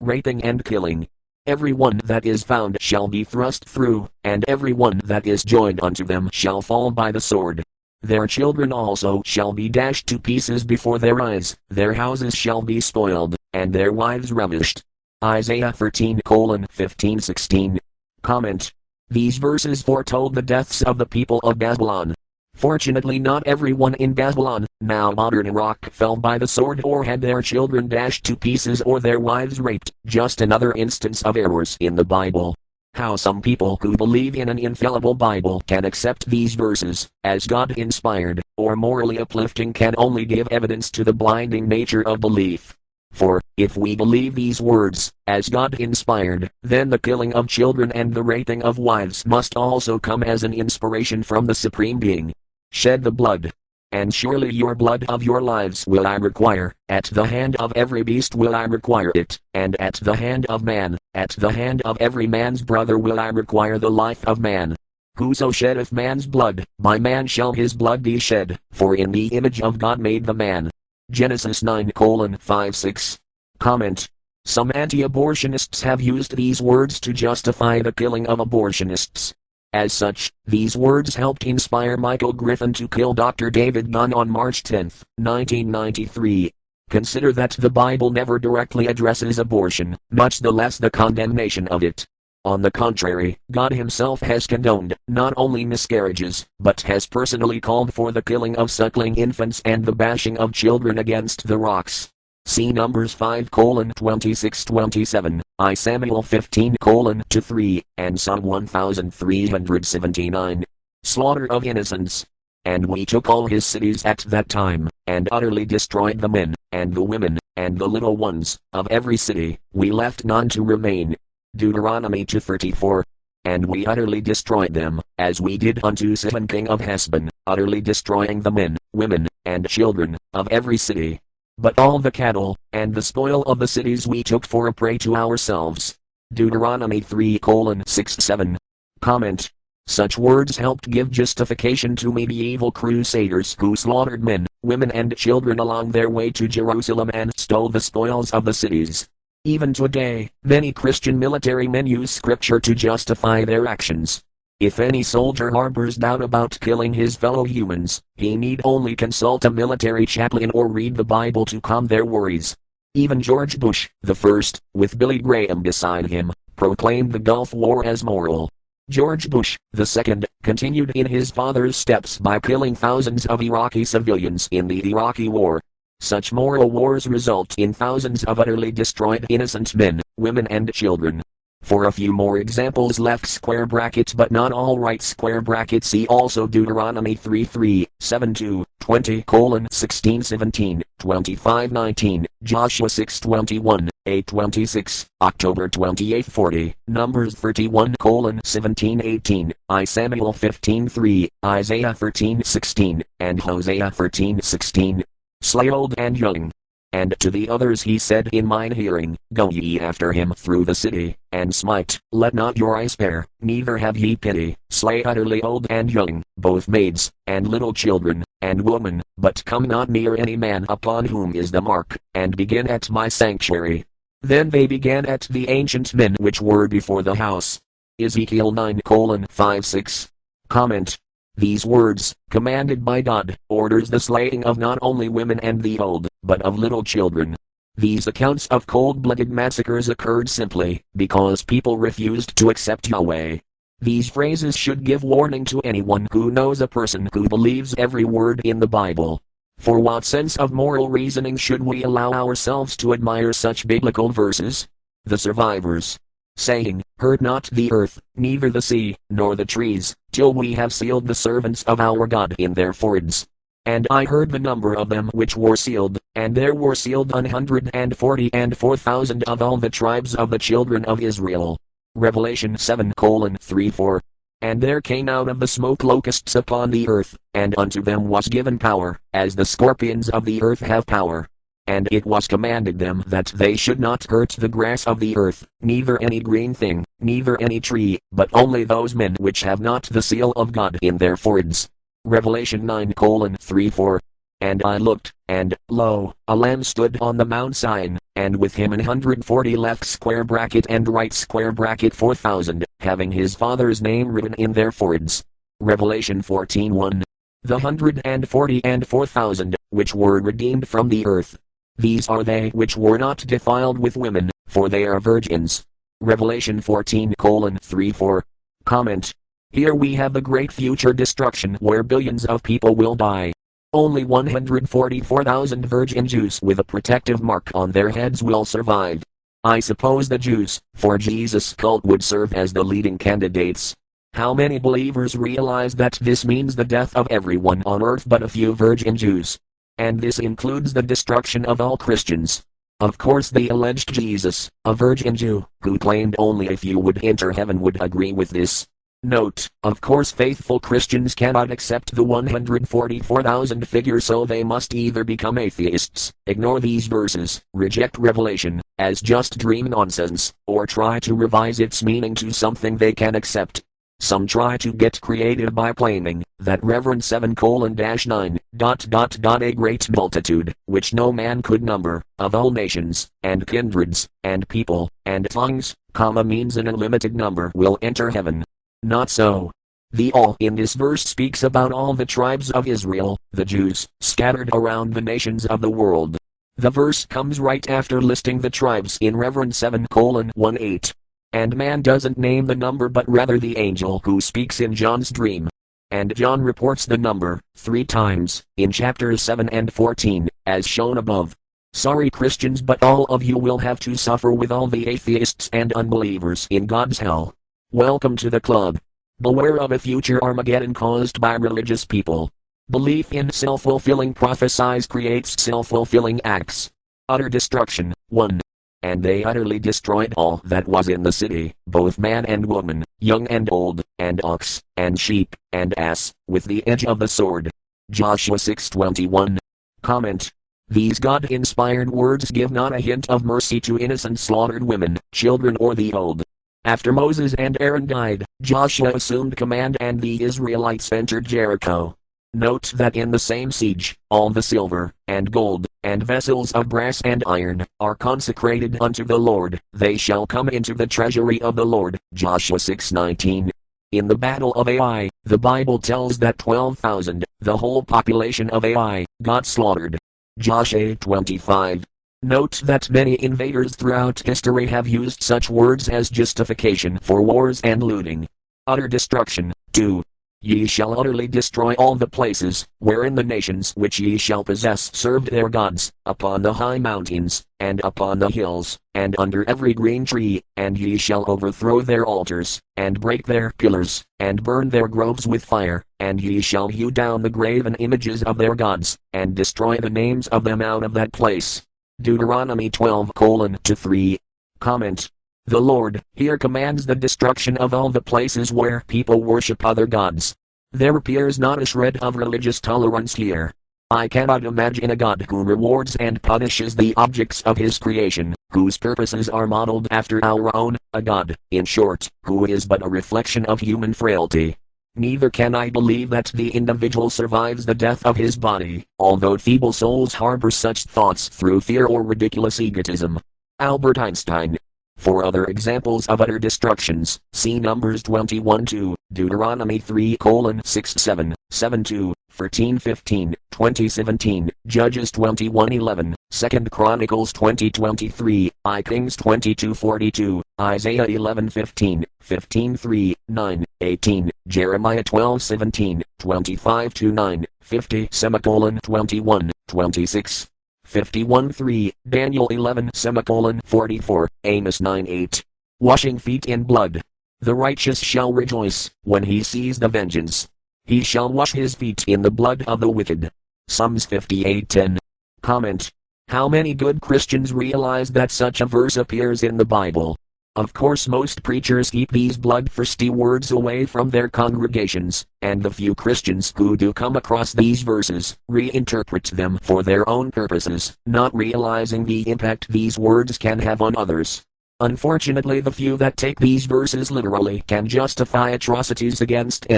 raping and killing. Every one that is found shall be thrust through, and every one that is joined unto them shall fall by the sword. Their children also shall be dashed to pieces before their eyes, their houses shall be spoiled, and their wives ravished. Isaiah 13:15-16. Comment. These verses foretold the deaths of the people of Babylon. Fortunately, not everyone in Babylon, now modern Iraq, fell by the sword or had their children dashed to pieces or their wives raped, just another instance of errors in the Bible. How some people who believe in an infallible Bible can accept these verses, as God-inspired, or morally uplifting can only give evidence to the blinding nature of belief. For, if we believe these words, as God-inspired, then the killing of children and the raping of wives must also come as an inspiration from the Supreme Being. Shed the blood. And surely your blood of your lives will I require, at the hand of every beast will I require it, and at the hand of man, at the hand of every man's brother will I require the life of man. Whoso sheddeth man's blood, by man shall his blood be shed, for in the image of God made the man. Genesis 9:5-6. Comment. Some anti-abortionists have used these words to justify the killing of abortionists. As such, these words helped inspire Michael Griffin to kill Dr. David Gunn on March 10, 1993. Consider that the Bible never directly addresses abortion, much the less the condemnation of it. On the contrary, God Himself has condoned, not only miscarriages, but has personally called for the killing of suckling infants and the bashing of children against the rocks. See Numbers 5:26-27, I Samuel 15:2-3, and Psalm 1379. Slaughter of innocents. And we took all his cities at that time, and utterly destroyed the men, and the women, and the little ones, of every city, we left none to remain. Deuteronomy 2:34. And we utterly destroyed them, as we did unto Sihon king of Heshbon, utterly destroying the men, women, and children, of every city. But all the cattle, and the spoil of the cities we took for a prey to ourselves. Deuteronomy 3:6-7. Comment. Such words helped give justification to medieval crusaders who slaughtered men, women and children along their way to Jerusalem and stole the spoils of the cities. Even today, many Christian military men use scripture to justify their actions. If any soldier harbors doubt about killing his fellow humans, he need only consult a military chaplain or read the Bible to calm their worries. Even George Bush, the first, with Billy Graham beside him, proclaimed the Gulf War as moral. George Bush, the second, continued in his father's steps by killing thousands of Iraqi civilians in the Iraqi War. Such moral wars result in thousands of utterly destroyed innocent men, women and children. For a few more examples left square bracket but not all right square bracket, see also Deuteronomy 3:3, 7:2, 20:16-17, 25:19, Joshua 6:21, 8:26, October 28:40, Numbers 31:17-18, I Samuel 15:3, Isaiah 13:16, and Hosea 13:16. Slay old and young. And to the others he said in mine hearing, Go ye after him through the city, and smite, let not your eye spare, neither have ye pity, slay utterly old and young, both maids, and little children, and women, but come not near any man upon whom is the mark, and begin at my sanctuary. Then they began at the ancient men which were before the house. Ezekiel 9:5-6. Comment. These words, commanded by God, orders the slaying of not only women and the old, but of little children. These accounts of cold-blooded massacres occurred simply because people refused to accept Yahweh. These phrases should give warning to anyone who knows a person who believes every word in the Bible. For what sense of moral reasoning should we allow ourselves to admire such biblical verses? The survivors, saying, Hurt not the earth, neither the sea, nor the trees, till we have sealed the servants of our God in their foreheads. And I heard the number of them which were sealed, and there were sealed 144,000 of all the tribes of the children of Israel. Revelation 7:3-4. And there came out of the smoke locusts upon the earth, and unto them was given power, as the scorpions of the earth have power. And it was commanded them that they should not hurt the grass of the earth, neither any green thing, neither any tree, but only those men which have not the seal of God in their foreheads. Revelation 9:3-4. And I looked, and, lo, a lamb stood on the Mount Sion, and with him 140 left square bracket and right square bracket 4,000, having his father's name written in their foreheads. Revelation 14:1. The 140 and 4,000, which were redeemed from the earth. These are they which were not defiled with women, for they are virgins. Revelation 14:3-4. Comment. Here we have the great future destruction where billions of people will die. Only 144,000 virgin Jews with a protective mark on their heads will survive. I suppose the Jews, for Jesus' cult, would serve as the leading candidates. How many believers realize that this means the death of everyone on earth but a few virgin Jews? And this includes the destruction of all Christians. Of course the alleged Jesus, a virgin Jew, who claimed only a few would enter heaven, would agree with this. Note, of course faithful Christians cannot accept the 144,000 figure, so they must either become atheists, ignore these verses, reject Revelation as just dream nonsense, or try to revise its meaning to something they can accept. Some try to get creative by claiming that Reverend 7:9, a great multitude, which no man could number, of all nations, and kindreds, and people, and tongues, means an unlimited number will enter heaven. Not so. The all in this verse speaks about all the tribes of Israel, the Jews, scattered around the nations of the world. The verse comes right after listing the tribes in Reverend 7:18. And man doesn't name the number but rather the angel who speaks in John's dream. And John reports the number 3 times, in chapters 7 and 14, as shown above. Sorry Christians, but all of you will have to suffer with all the atheists and unbelievers in God's hell. Welcome to the club. Beware of a future Armageddon caused by religious people. Belief in self-fulfilling prophecies creates self-fulfilling acts. Utter destruction. 1. And they utterly destroyed all that was in the city, both man and woman, young and old, and ox, and sheep, and ass, with the edge of the sword. Joshua 6:21. Comment. These God-inspired words give not a hint of mercy to innocent slaughtered women, children, or the old. After Moses and Aaron died, Joshua assumed command and the Israelites entered Jericho. Note that in the same siege, all the silver, and gold, and vessels of brass and iron, are consecrated unto the Lord, they shall come into the treasury of the Lord. Joshua 6:19. In the battle of Ai, the Bible tells that 12,000, the whole population of Ai, got slaughtered. Joshua 8:25. Note that many invaders throughout history have used such words as justification for wars and looting. Utter destruction. 2. Ye shall utterly destroy all the places, wherein the nations which ye shall possess served their gods, upon the high mountains, and upon the hills, and under every green tree, and ye shall overthrow their altars, and break their pillars, and burn their groves with fire, and ye shall hew down the graven images of their gods, and destroy the names of them out of that place. Deuteronomy 12:2-3. Comment. The Lord here commands the destruction of all the places where people worship other gods. There appears not a shred of religious tolerance here. I cannot imagine a God who rewards and punishes the objects of his creation, whose purposes are modeled after our own, a God, in short, who is but a reflection of human frailty. Neither can I believe that the individual survives the death of his body, although feeble souls harbor such thoughts through fear or ridiculous egotism. Albert Einstein. For other examples of utter destructions, see Numbers 21:2, Deuteronomy 3:6-7, 7:2, 13:15, 20:17, Judges 21:11, 2 Chronicles 20:23, I Kings 22:42, Isaiah 11:15, 15:3, 9, 18, Jeremiah 12:17, 25-9, 50:21, 26. 51:3, Daniel 11:44, Amos 9:8. Washing feet in blood. The righteous shall rejoice when he sees the vengeance. He shall wash his feet in the blood of the wicked. Psalms 58:10. Comment. How many good Christians realize that such a verse appears in the Bible? Of course most preachers keep these bloodthirsty words away from their congregations, and the few Christians who do come across these verses, reinterpret them for their own purposes, not realizing the impact these words can have on others. Unfortunately, the few that take these verses literally can justify atrocities against any